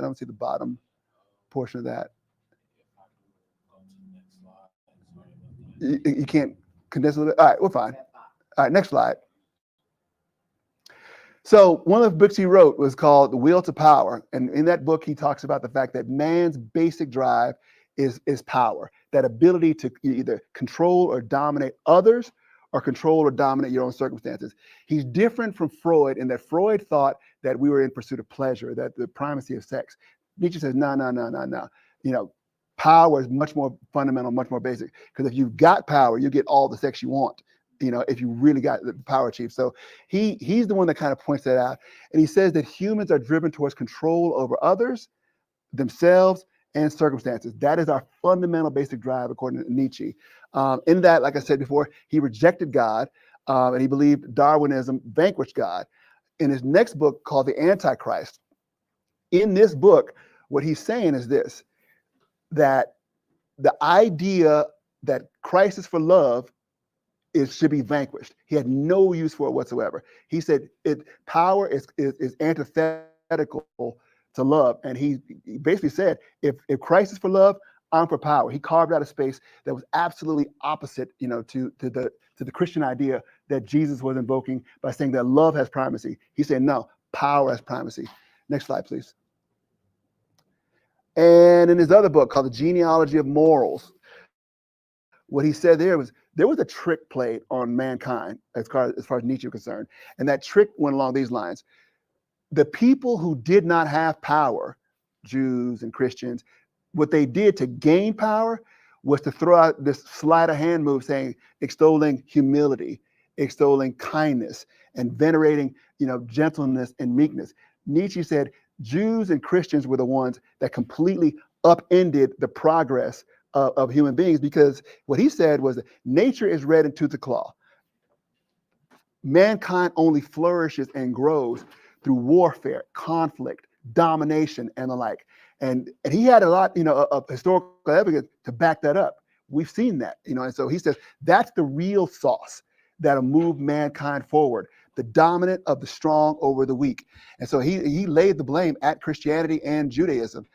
I don't see the bottom portion of that. You can't condense a little bit? All right, we're fine. All right, next slide. So one of the books he wrote was called The Will to Power. And in that book, he talks about the fact that man's basic drive is power, that ability to either control or dominate others or control or dominate your own circumstances. He's different from Freud in that Freud thought that we were in pursuit of pleasure, that the primacy of sex. Nietzsche says, no. You know, power is much more fundamental, much more basic. Because if you've got power, you get all the sex you want. You know, if you really got the power chief. So he's the one that kind of points that out. And he says that humans are driven towards control over others, themselves, and circumstances. That is our fundamental basic drive, according to Nietzsche. In that, like I said before, he rejected God, and he believed Darwinism vanquished God. In his next book called The Antichrist, in this book, what he's saying is this, that the idea that Christ is for love should be vanquished. He had no use for it whatsoever. He said power is antithetical to love. And he basically said, if Christ is for love, I'm for power. He carved out a space that was absolutely opposite, you know, to the Christian idea that Jesus was invoking by saying that love has primacy. He said, no, power has primacy. Next slide, please. And in his other book called The Genealogy of Morals, what he said there was a trick played on mankind as far as Nietzsche was concerned. And that trick went along these lines. The people who did not have power, Jews and Christians, what they did to gain power was to throw out this sleight of hand move saying, extolling humility, extolling kindness, and venerating, you know, gentleness and meekness. Nietzsche said Jews and Christians were the ones that completely upended the progress of human beings, because what he said was that nature is red and tooth and claw. Mankind only flourishes and grows through warfare, conflict, domination, and the like. And he had a lot, you know, of historical evidence to back that up. We've seen that, you know, and so he says that's the real sauce that'll move mankind forward, the dominant of the strong over the weak. And so he laid the blame at Christianity and Judaism.